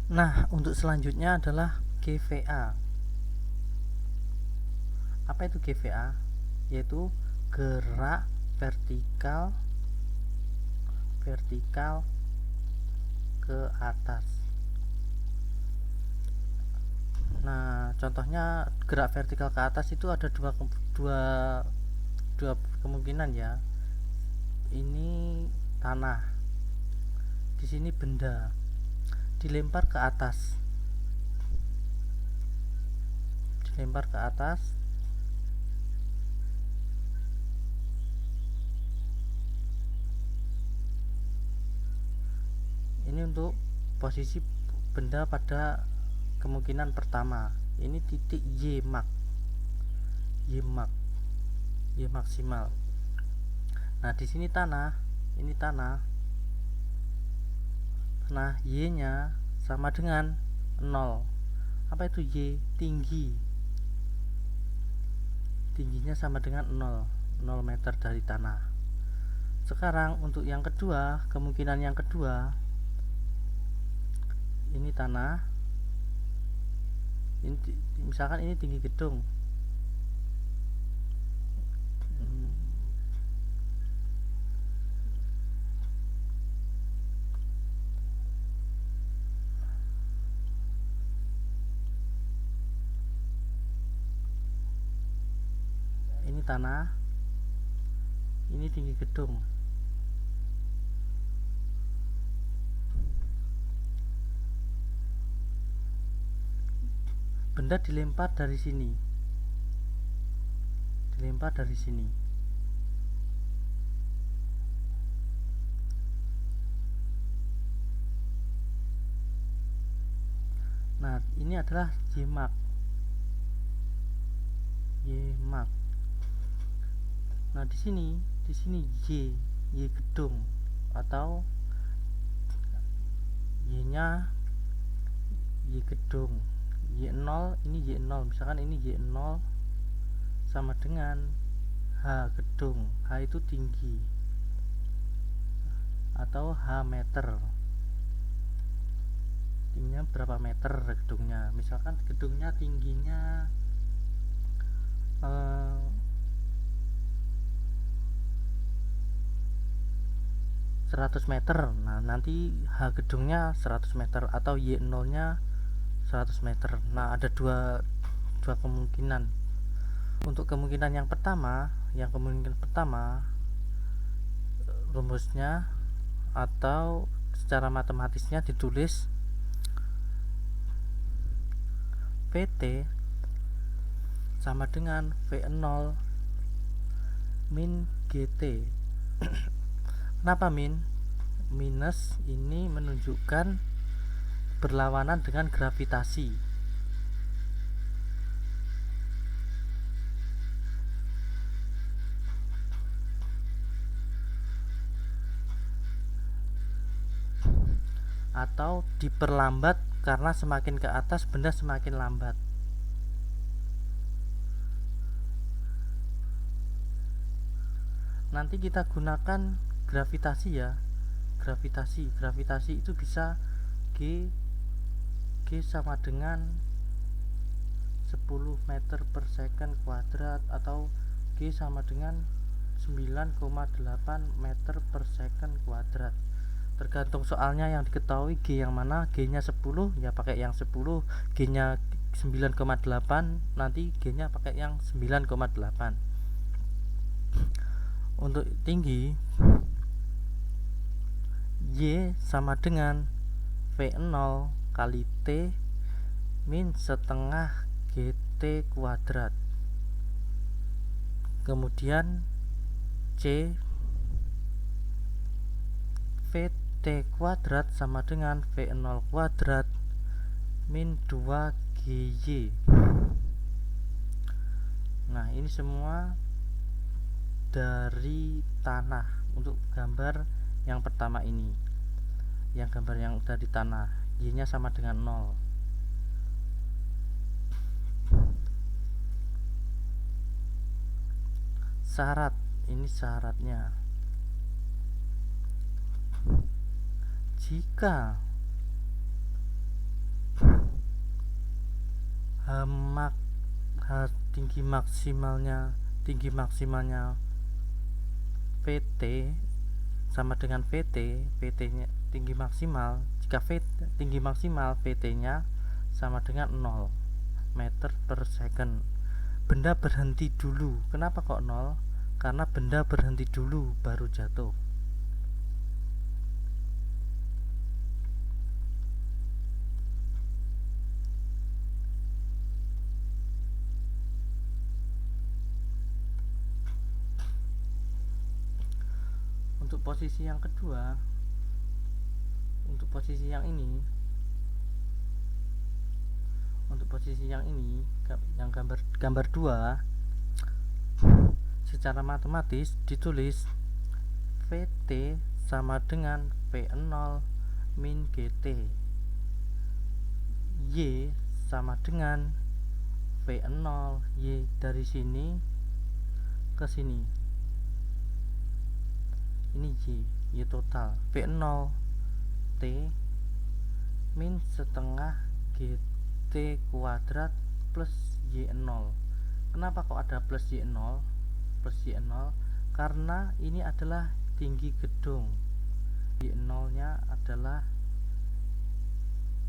Nah, untuk selanjutnya adalah GVA. Apa itu GVA? Yaitu gerak vertikal ke atas. Nah, contohnya gerak vertikal ke atas itu ada dua, dua kemungkinan ya. Ini tanah, di sini benda dilempar ke atas, dilempar ke atas. Ini untuk posisi benda pada kemungkinan pertama. Ini titik Y max, Y max, Y maksimal. Nah, di sini tanah, ini tanah. Nah, Y-nya sama dengan 0. Apa itu Y? Tinggi. Tingginya sama dengan 0, 0 meter dari tanah. Sekarang untuk yang kedua, kemungkinan yang kedua, ini tanah. Ini misalkan ini tinggi gedung. Ini tanah, ini tinggi gedung. Benda dilempar dari sini, dilempar dari sini. Nah, ini adalah Y max, Y max. Nah, di sini Y gedung, atau Y-nya Y gedung. Y0, ini Y0, misalkan ini Y0 sama dengan H gedung. H itu tinggi atau H meter. Tingginya berapa meter gedungnya? Misalkan gedungnya tingginya 100 meter. Nah, nanti H gedungnya 100 meter atau Y0 nya 100 meter. Nah, ada dua kemungkinan. Untuk kemungkinan yang pertama, rumusnya atau secara matematisnya ditulis VT sama dengan V0 min GT. Kenapa min? Minus ini menunjukkan berlawanan dengan gravitasi. Atau diperlambat karena semakin ke atas benda semakin lambat. Nanti kita gunakan gravitasi ya. Gravitasi itu bisa G sama dengan 10 meter per second kuadrat atau G sama dengan 9,8 meter per second kuadrat. Tergantung soalnya yang diketahui G yang mana. G nya 10 ya pakai yang 10, G nya 9,8 nanti G nya pakai yang 9,8. Untuk tinggi, Y sama dengan V0 kali T min setengah GT kuadrat. Kemudian C VT kuadrat sama dengan V0 kuadrat min 2 GY. Nah, ini semua dari tanah untuk gambar yang pertama ini. Yang gambar yang dari tanah, Y nya sama dengan 0. Syarat, ini syaratnya. Jika tinggi maksimalnya VT sama dengan VT nya tinggi maksimal, jika tinggi maksimal VT nya sama dengan 0 meter per second. Benda berhenti dulu. Kenapa kok 0? Karena benda berhenti dulu baru jatuh. Untuk posisi yang kedua, untuk posisi yang ini, yang gambar 2, secara matematis ditulis VT sama dengan V0 min GT, Y sama dengan V0 Y dari sini ke sini. Ini Y total, V0 T min setengah GT kuadrat plus Y0. Kenapa kok ada plus Y0? Karena ini adalah tinggi gedung. Y0 nya adalah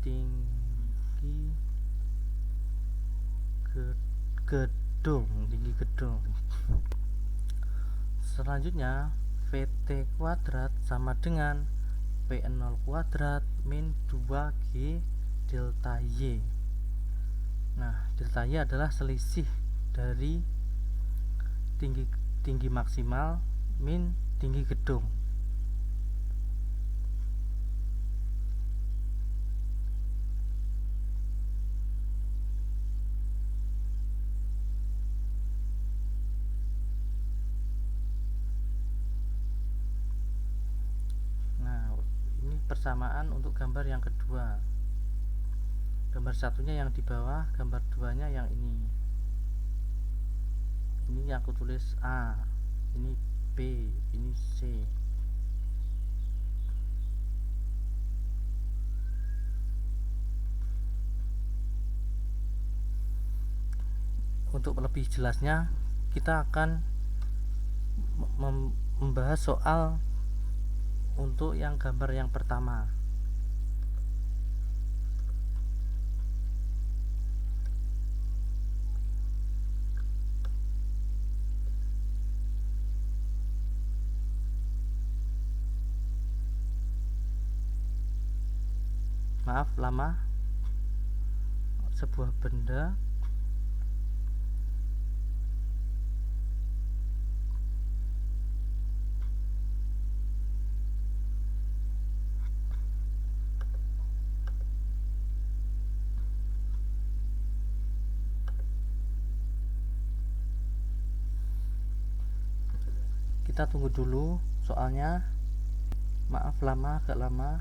tinggi gedung. Selanjutnya VT kuadrat sama dengan V0 kuadrat min 2G delta Y. Nah, delta Y adalah selisih dari tinggi maksimal min tinggi gedung. Persamaan untuk gambar yang kedua. Gambar satunya yang di bawah, gambar duanya yang ini. Ini aku tulis A, ini B, ini C. Untuk lebih jelasnya, kita akan membahas soal untuk yang gambar yang pertama. Maaf lama. Sebuah benda kita tunggu dulu soalnya, maaf lama, agak lama.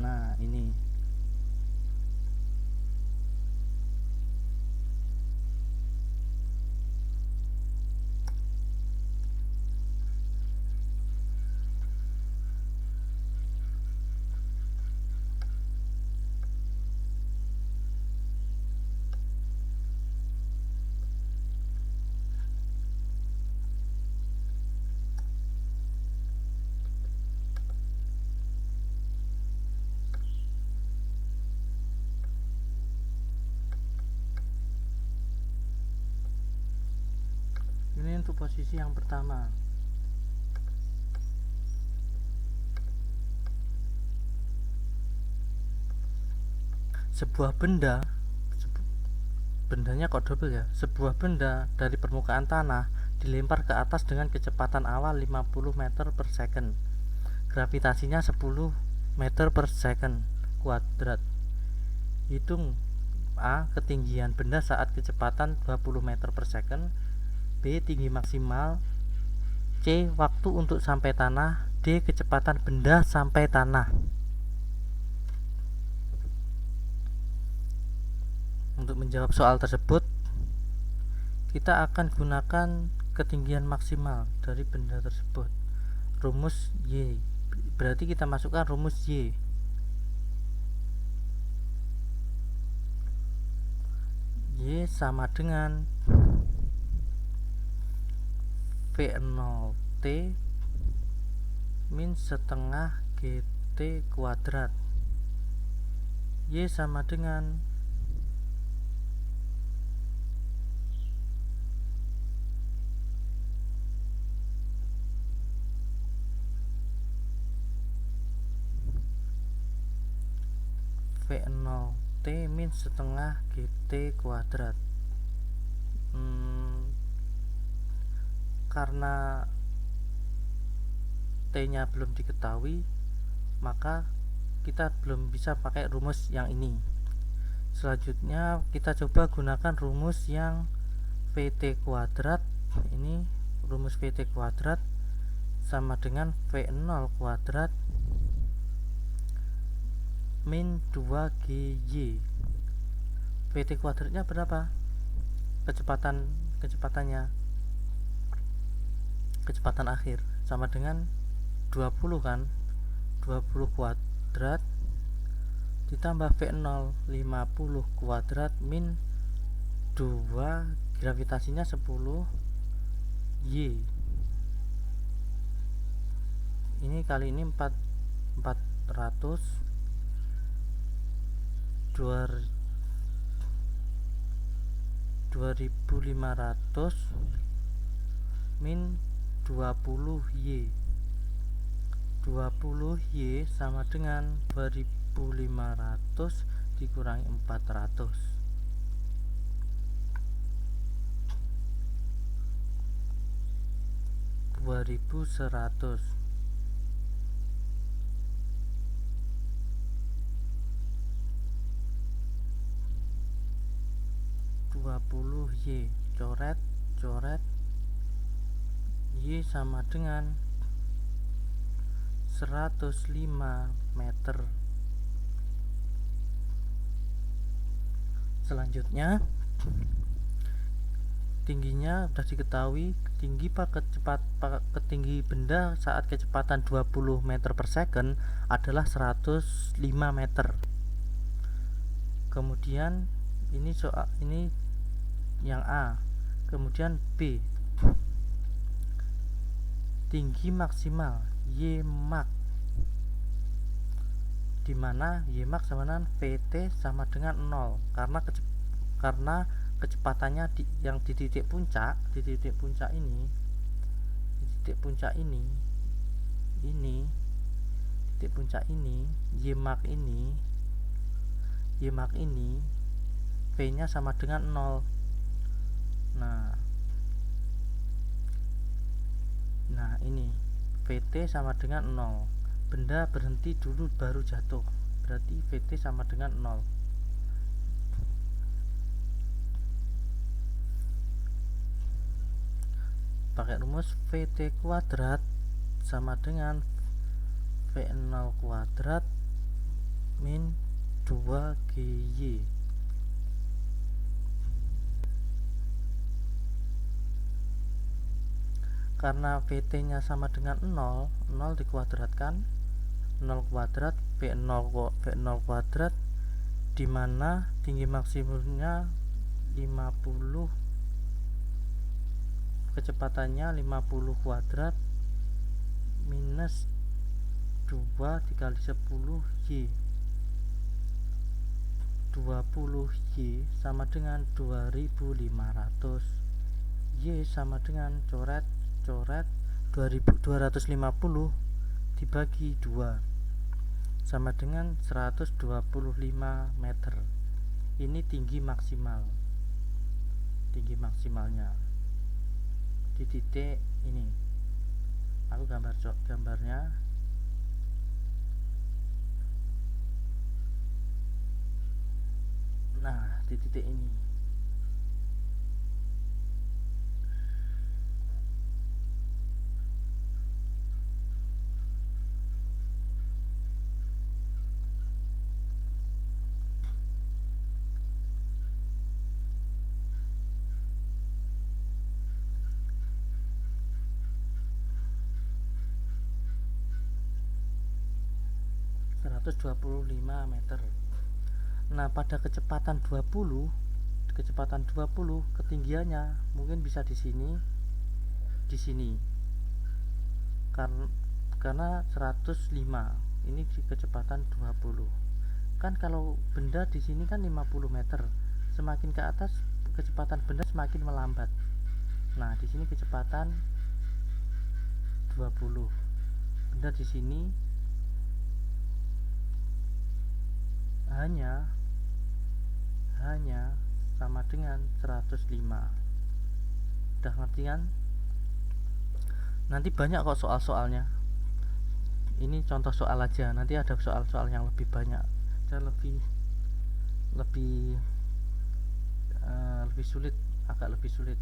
Nah, ini untuk posisi yang pertama. Sebuah bendanya kok double ya. Sebuah benda dari permukaan tanah dilempar ke atas dengan kecepatan awal 50 meter per second. Gravitasinya 10 meter per second kuadrat. Hitung A, ketinggian benda saat kecepatan 20 meter per second. B, tinggi maksimal. C, waktu untuk sampai tanah. D, kecepatan benda sampai tanah. Untuk menjawab soal tersebut, kita akan gunakan ketinggian maksimal dari benda tersebut. Rumus Y. Berarti kita masukkan rumus Y. sama dengan V0T min setengah GT kuadrat. Y sama dengan V0T min setengah GT kuadrat. Karena T nya belum diketahui, maka kita belum bisa pakai rumus yang ini. Selanjutnya kita coba gunakan rumus yang VT kuadrat. Ini rumus VT kuadrat sama dengan V0 kuadrat min 2GY. VT kuadratnya berapa? Kecepatan akhir sama dengan 20 kan, 20 kuadrat ditambah V0 50 kuadrat min 2, gravitasinya 10 Y. Ini kali ini 400 2500 min 20 Y. 20 Y sama dengan 2500 dikurangi 400. 2100. 20 Y, coret Y sama dengan 105 meter. Selanjutnya tingginya sudah diketahui. Tinggi benda saat kecepatan 20 meter per second adalah 105 meter. Kemudian ini yang A. Kemudian B, tinggi maksimal Ymax, dimana Ymax sama dengan VT sama dengan 0 karena kecepatannya yang di titik puncak ini Ymax ini V nya sama dengan 0. Nah ini VT sama dengan 0. Benda berhenti dulu baru jatuh, berarti VT sama dengan 0. Pakai rumus VT kuadrat sama dengan V0 kuadrat min 2GY. Karena VT nya sama dengan 0 dikuadratkan, 0 kuadrat V0 kuadrat, dimana tinggi maksimumnya 50, kecepatannya 50 kuadrat minus 2 dikali 10 Y. 20 Y sama dengan 2500. Y sama dengan coret 250 dibagi 2 sama dengan 125 meter. Ini tinggi maksimalnya di titik ini. Aku gambarnya. Nah, di titik ini. meter. Nah, pada kecepatan 20 kecepatan 20, ketinggiannya mungkin bisa di sini karena 105 ini di kecepatan 20. Kan kalau benda di sini kan 50 meter, semakin ke atas kecepatan benda semakin melambat. Nah, di sini kecepatan 20. Benda di sini hanya sama dengan 105. Udah ngerti kan? Nanti banyak kok soal-soalnya. Ini contoh soal aja, nanti ada soal-soal yang lebih banyak dan lebih sulit, agak lebih sulit.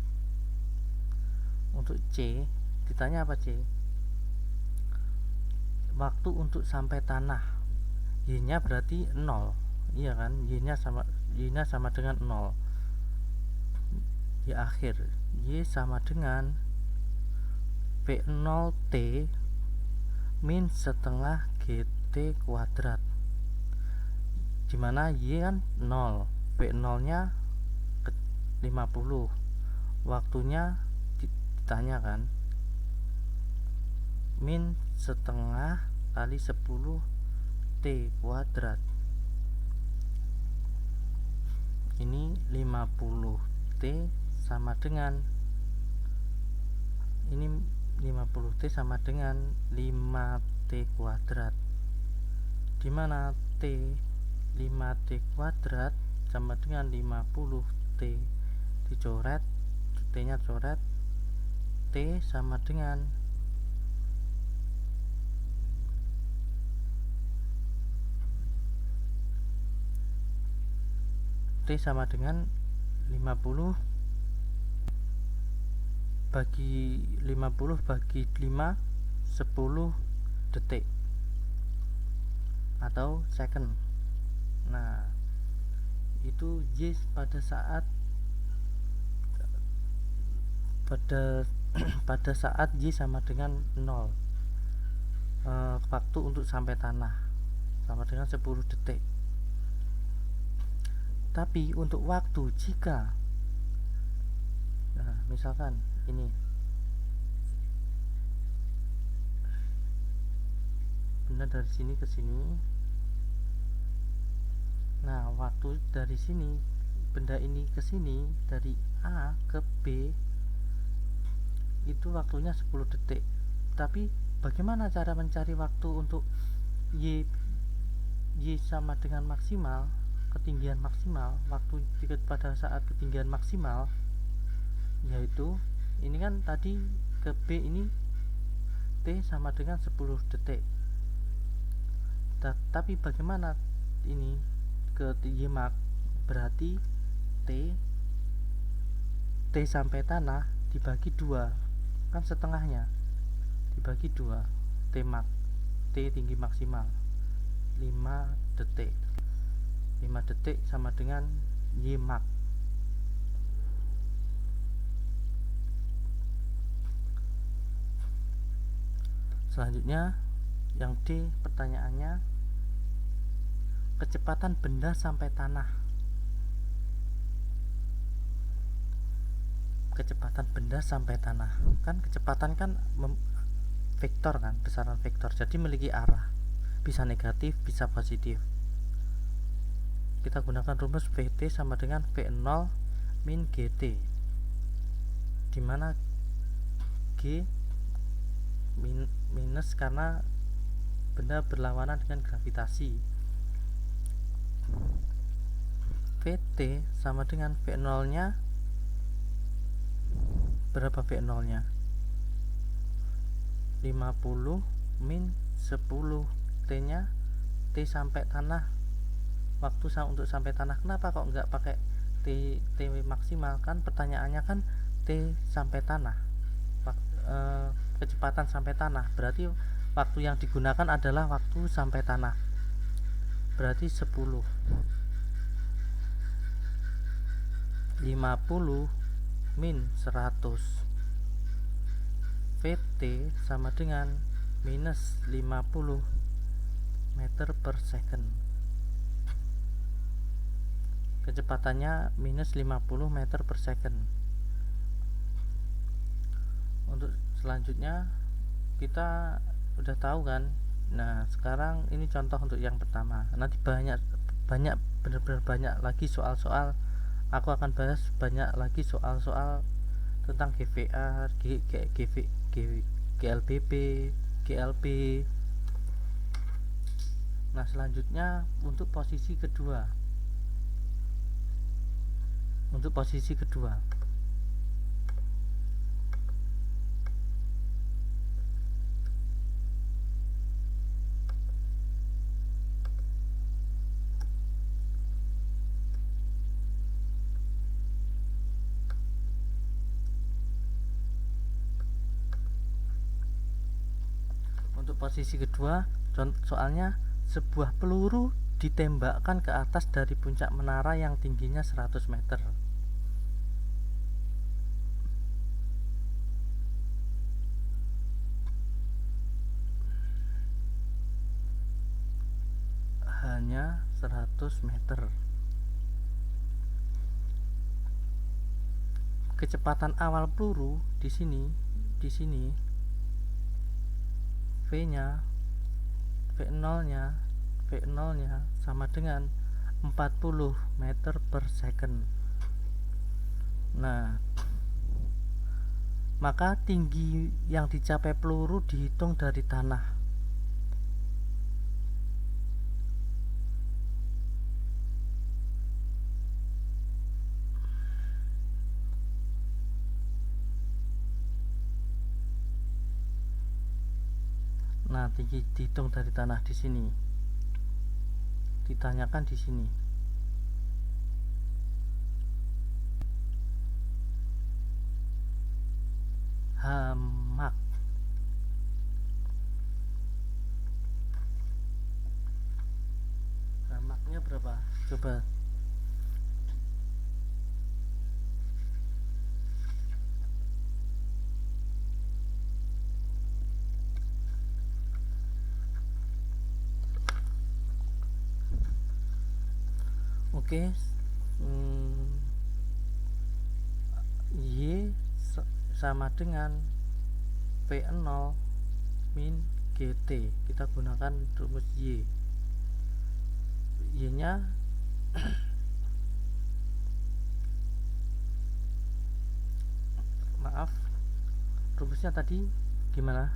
Untuk C ditanya apa? C, waktu untuk sampai tanah. Y-nya berarti 0, iya kan? Y-nya sama dengan 0. Y akhir, Y sama dengan P0T min setengah GT kuadrat, dimana Y kan 0, P0 nya 50, waktunya ditanya kan, min setengah kali 10 T kuadrat, ini 50 T sama dengan, ini 50 T sama dengan 5 T kuadrat, dimana T 5 T kuadrat sama dengan 50 T dicoret, T nya coret, T sama dengan T sama dengan 50 bagi 5 10 detik atau second. Nah, itu Y pada saat Y sama dengan 0, waktu untuk sampai tanah sama dengan 10 detik. Tapi untuk waktu jika misalkan ini benda dari sini ke sini, nah waktu dari sini benda ini ke sini dari A ke B itu waktunya 10 detik. Tapi bagaimana cara mencari waktu untuk Y sama dengan maksimal, ketinggian maksimal, waktu pada saat ketinggian maksimal, yaitu ini kan tadi ke B ini T sama dengan 10 detik. Tapi bagaimana ini ke Y max, berarti T sampai tanah dibagi 2, kan setengahnya dibagi 2, T max, T tinggi maksimal 5 detik. 5 detik sama dengan Y max. Selanjutnya yang D, pertanyaannya kecepatan benda sampai tanah. Kecepatan benda sampai tanah, kan kecepatan kan vektor kan, besaran vektor, jadi memiliki arah, bisa negatif bisa positif. Kita gunakan rumus VT sama dengan V0 min GT, dimana G minus karena benda berlawanan dengan gravitasi. VT sama dengan V0 nya berapa? V0 nya 50 min 10, T nya T sampai tanah, waktu untuk sampai tanah. Kenapa kok nggak pakai T maksimal? Kan pertanyaannya kan T sampai tanah, kecepatan sampai tanah, berarti waktu yang digunakan adalah waktu sampai tanah, berarti 10. 50 min 100, VT sama dengan minus 50 meter per second. kecepatannya minus 50 meter per second. Untuk selanjutnya kita udah tahu kan. Nah sekarang ini contoh untuk yang pertama. Nanti banyak benar-benar banyak lagi soal-soal. Aku akan bahas banyak lagi soal-soal tentang GVA, GLBP, GLP. Nah selanjutnya untuk posisi kedua. Untuk posisi kedua, soalnya sebuah peluru ditembakkan ke atas dari puncak menara yang tingginya 100 meter. Hanya 100 meter. Kecepatan awal peluru di sini V-nya V0-nya sama dengan 40 meter per second. Nah, maka tinggi yang dicapai peluru dihitung dari tanah. Nah, tinggi dihitung dari tanah di sini. Ditanyakan di sini. Hamak. Hamaknya berapa? Coba. Oke. Y sama dengan V0 min GT. Kita gunakan rumus Y. Y-nya maaf, rumusnya tadi gimana?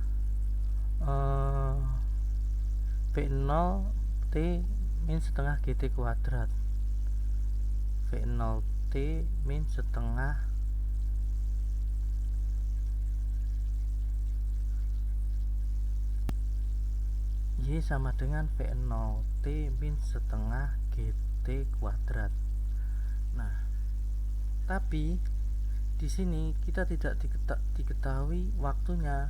V0 T min setengah GT kuadrat. V0 T min setengah Y sama dengan V0 T min setengah GT kuadrat. Nah, tapi di sini kita tidak diketahui waktunya.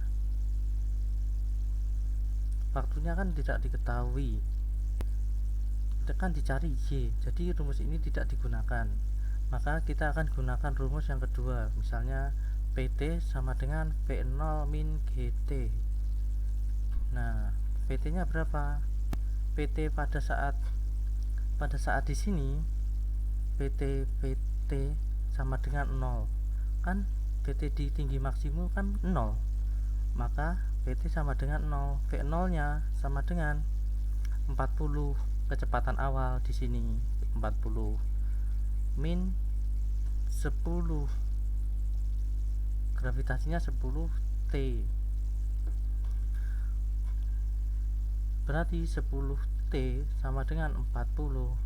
Waktunya kan tidak diketahui. Kita kan dicari Y, jadi rumus ini tidak digunakan. Maka kita akan gunakan rumus yang kedua. Misalnya PT sama dengan V0 min GT. Nah, PT nya berapa? PT pada saat di sini PT sama dengan 0. Kan PT di tinggi maksimum kan 0. Maka PT sama dengan 0. V0 nya sama dengan 40 kecepatan awal di sini 40 min 10, gravitasinya 10 T. Berarti 10 T sama dengan 40.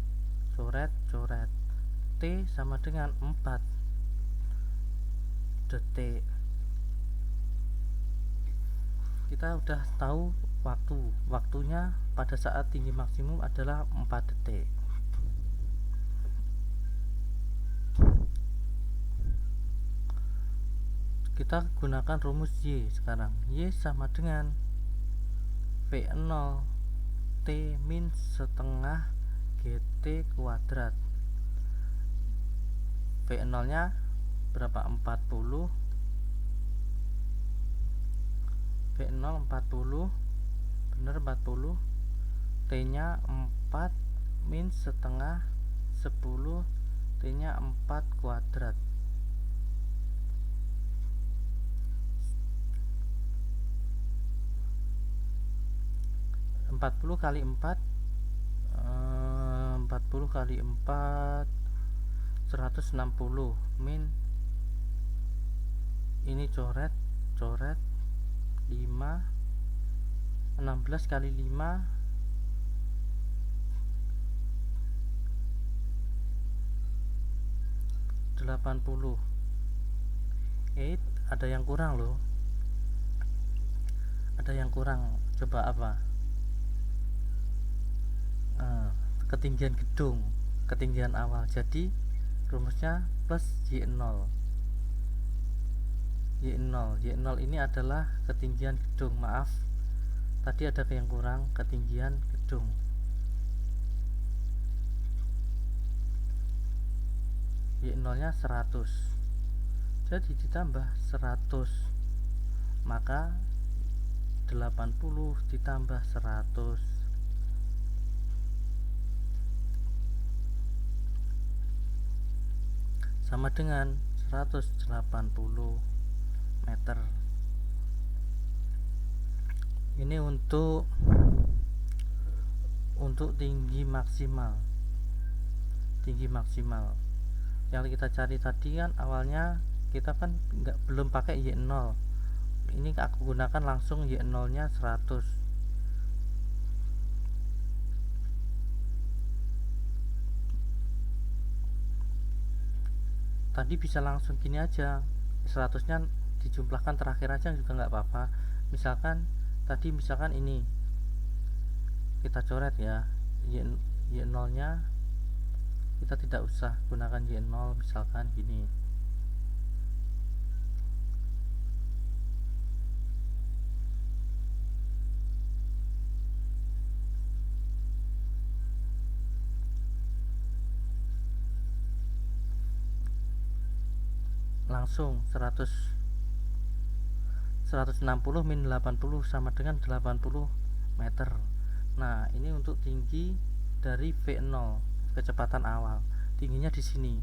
Coret T sama dengan 4 detik. Kita udah tahu waktunya pada saat tinggi maksimum adalah 4 detik. Kita gunakan rumus Y sekarang. Y sama dengan V0 T min setengah GT kuadrat. V0 nya berapa? 40. V0 40, bener 40. T nya 4 min setengah 10 T nya 4 kuadrat. Empat puluh kali 4 40 kali 4 160 min ini coret 5 16 kali 5 80. Ada yang kurang loh, ada yang kurang. Coba apa? Ketinggian gedung, ketinggian awal. Jadi rumusnya plus Y0. Y0 ini adalah ketinggian gedung. Maaf, tadi ada yang kurang, ketinggian gedung. Y0 nya 100, jadi ditambah 100, maka 80 ditambah 100 sama dengan 180 meter. Ini untuk tinggi maksimal. Yang kita cari tadi kan awalnya kita kan belum pakai Y0. Ini aku gunakan langsung Y0 nya 100. Tadi bisa langsung gini aja, 100 nya dijumlahkan terakhir aja juga nggak apa-apa. Misalkan ini kita coret ya, Y0 nya kita tidak usah gunakan Y0, misalkan gini. Langsung 160 min 80 sama dengan 80 meter. Nah, ini untuk tinggi dari V0, kecepatan awal. Tingginya di sini.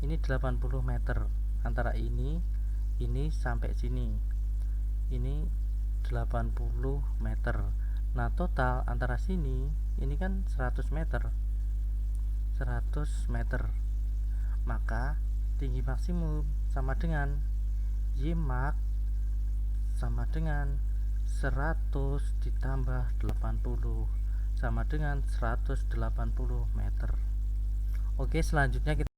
Ini 80 meter. Antara ini sampai sini. Ini 80 meter. Nah, total antara sini ini kan 100 meter. 100 meter. Maka tinggi maksimum sama dengan Ymax sama dengan 100 ditambah 80 sama dengan 180 meter. Oke, selanjutnya kita